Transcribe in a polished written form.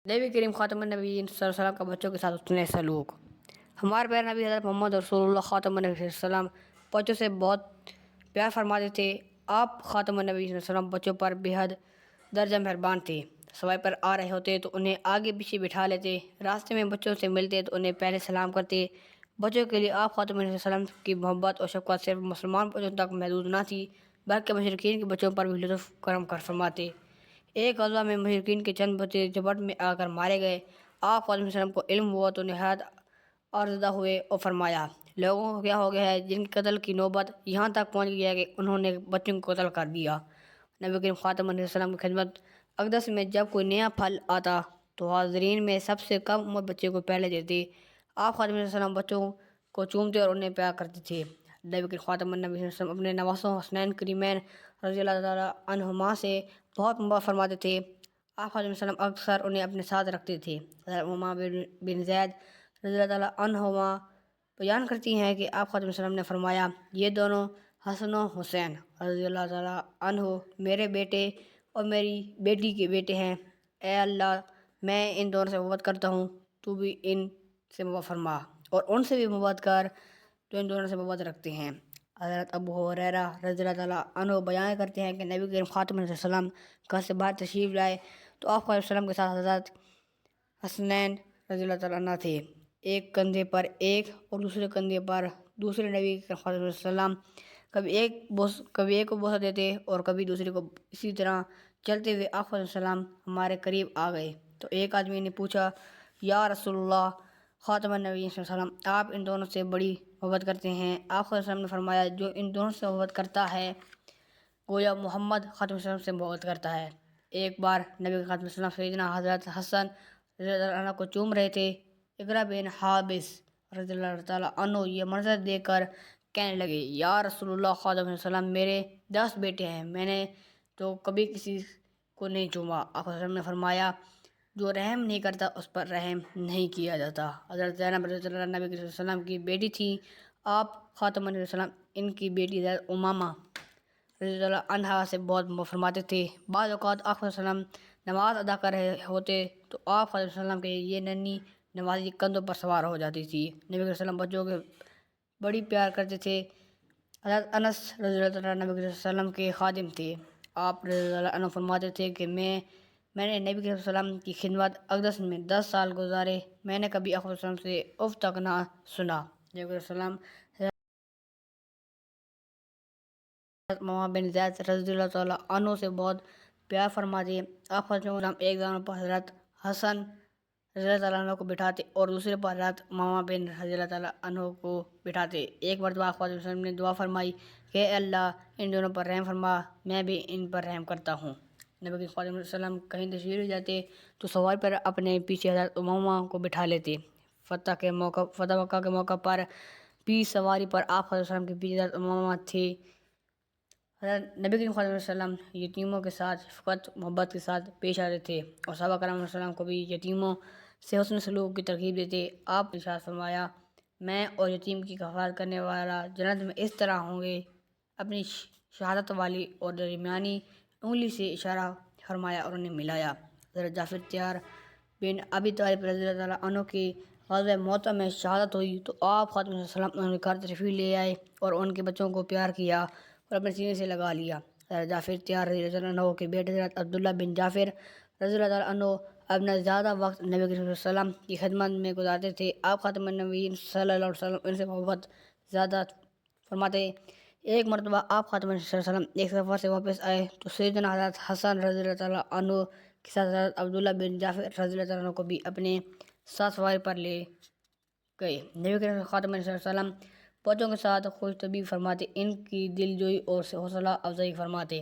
नबी करीम ख़ातमुन्नबीय्यीन सल्लल्लाहु अलैहि वसल्लम का बच्चों के साथ उतने सलूक। हमारे प्यारे नबी हज़रत मोहम्मद रसूलुल्लाह ख़ातमुन्नबी सल्लम बच्चों से बहुत प्यार फरमाते थे। आप ख़ातमुन्नबी सल्लम बच्चों पर बेहद दर्जा मेहरबान थे। सवारी पर आ रहे होते तो उन्हें आगे पीछे बिठा लेते। रास्ते में बच्चों से मिलते तो उन्हें पहले सलाम करते। बच्चों के लिए आप ख़ातमुन्नबी सल्लम की मोहब्बत और शफ़क़त सिर्फ मुसलमान बच्चों तक महदूद न थी, बल्कि मुशरिकीन के बच्चों पर भी लुत्फ़ करम कर फरमाते। एक ग़ज़वा में मुशरिकीन के चंद बच्चे झपट में आकर मारे गए। आप वसल्लम को इल्म हुआ तो नहायत आर्ज़दा हुए और फरमाया, लोगों को क्या हो गया है जिनके कत्ल की नौबत यहाँ तक पहुँच गया कि उन्होंने बच्चों को कत्ल कर दिया। नबी करीम ख़ातमुन की खिदमत अक़दस में जब कोई नया फल आता तो हाज़रीन में सबसे कम उम्र बच्चे को पहले देते। आप ख़ातमुन बच्चों को चूमते और उन्हें प्यार करते थे। नबी करीम ख़ातमुन अपने नवासों हसनैन करीमैन रज़ियल्लाहु तआला अन्हुमा से बहुत मोहब्बत फरमाते थे। आप वसल्लम अक्सर उन्हें अपने साथ रखते थे। उम्मा बिन ज़ैद रज़ियल्लाहु तआला अन्हुमा बयान करती हैं कि आप वसल्लम ने फरमाया, ये दोनों हसन और हुसैन रज़ियल्लाहु तआला अन्हु मेरे बेटे और मेरी बेटी के बेटे हैं। ए अल्लाह, मैं इन दोनों से मोहब्बत करता हूँ, तू भी इन से मोहब्बत फरमा और उनसे भी मोहब्बत कर जो इन दोनों से मोहब्बत रखते हैं। हज़रत अबू हुरैरा रज़ियल्लाहु तआला अन्हु बयान करते हैं कि नबी करीम ख़ातमुन सल्लम घर से बाहर तशरीफ़ लाए तो आप वसल्लम के साथ हज़रत हसनैन रज़ियल्लाहु तआला अन्हु थे। एक कंधे पर एक और दूसरे कंधे पर दूसरे। नबी करीम सल्लम कभी एक को बोसा देते और कभी दूसरे को। इसी तरह चलते हुए आप वसल्लम हमारे करीब आ गए तो एक आदमी ने पूछा, या रसूलुल्लाह ख़ातमुन नबी सल्लम, आप इन दोनों से बड़ी मोहब्बत करते हैं। आप वसल्लम ने फरमाया, जो इन दोनों से मोहब्बत करता है गोया मोहम्मद ख़ातमुन से मोहब्बत करता है। एक बार नबी ख़ातमुन सैयदना हज़रत हसन रज़ियल्लाहु अन्हु को चूम रहे थे। इक़रा बिन हाबिस रज़ियल्लाहु तआला अन्हु ये मंज़र देखकर कहने लगे, या रसूलुल्लाह ख़ातमुन सल्लम, मेरे 10 बेटे हैं, मैंने तो कभी किसी को नहीं चूमा। आप वसल्लम ने फरमाया, जो रहम नहीं करता उस पर रहम नहीं किया जाता। हज़रत ज़ैनब रज़ियल्लाहु अन्हा नबी सल्लम की बेटी थी। आप ख़ातमुन सल्लम इनकी बेटी हज़रत उमामा रज़ियल्लाहु अन्हा से बहुत मोहब्बत फरमाते थे। बाद औक़ात आप वसल्लम नमाज अदा कर रहे होते तो आप वसल्लम के ये नन्ही नमाज़ी कंधों पर सवार हो जाती थी। नबी वसल्लम बच्चों के बड़ी प्यार करते थे। हज़रत अनस रज़ियल्लाहु तआला नबी वसल्लम के खादिम थे। आप रज़ियल्लाहु अन्हु फरमाते थे कि मैंने नबी वसल्लम की खिदमत अक़दस में 10 साल गुजारे, मैंने कभी आप वसल्लम से उफ़ तक ना सुना। नबी वसल्लम उम्मा बिन ज़ैद रज़ियल्लाहु तआला अन्हु से बहुत प्यार फरमाते। आप वसल्लम एक दानों पर हज़रत हसन रज़ियल्लाहु तआला अन्हु को बिठाते और दूसरे पर हज़रत उम्मा बिन रज़ियल्लाहु तआला अन्हु को बिठाते। एक मरतबा आप वसल्लम ने दुआ फरमाई कि अल्लाह, इन दोनों पर रहम फरमा, मैं भी इन पर रहम करता हूँ। नबी वसल्लम कहीं तशरीफ़ जाते तो सवारी पर अपने पीछे हज़रत उम्मा को बिठा लेते। फ़तह मक्का के मौका पर भी सवारी पर आप वसल्लम के पीछे हज़रत उम्मा थे। हज़रत नबी करीम वसल्लम यतीमों के साथ शफ़क़त मोहब्बत के साथ पेश आते थे और सहाबा कराम वसल्लम को भी यतीमों से हुस्न सलूक की तरग़ीब देते। आप इरशाद फरमाया, मैं और यतीम की कफ़ालत करने वाला जन्नत में इस तरह होंगे। अपनी शहादत वाली और दरमियानी उंगली से इशारा फरमाया और उन्हें मिलाया। हज़रत जाफ़िर तैयार बिन अबी तालिब रज़ियल्लाहु तआला अन्हु की ग़ज़वा मौता में शहादत हुई तो आप ख़ातमुन सल्लम उनके घर तशरीफ़ ले आए और उनके बच्चों को प्यार किया और अपने सीने से लगा लिया। हज़रत जाफ़िर तैयार रज़ियल्लाहु अन्हु के बेटे हज़रत अब्दुल्लाह बिन जाफ़िर रज़ियल्लाहु तआला अन्हु अपना ज़्यादा वक्त नबी करीम वसल्लम की खिदमत में गुजारते थे। आप ख़ातमुन नबीय्यीन सल्लल्लाहु अलैहि वसल्लम उनसे मोहब्बत ज़्यादा फरमाते। एक मरतबा आप ख़ातमुन सल्लम एक सफ़र से वापस आए तो सैयदना हज़रत हसन रज़ियल्लाहु तआला अन्हु के साथ हज़रत अब्दुल्लाह बिन जाफ़िर रज़ियल्लाहु तआला अन्हु को भी अपने साथ सवारी पर ले गए। नबी करीम ख़ातमुन सल्लम बच्चों के साथ खुश तबीयत फरमाते, इनकी दिलजोई और हौसला अफ़ज़ाई फरमाते।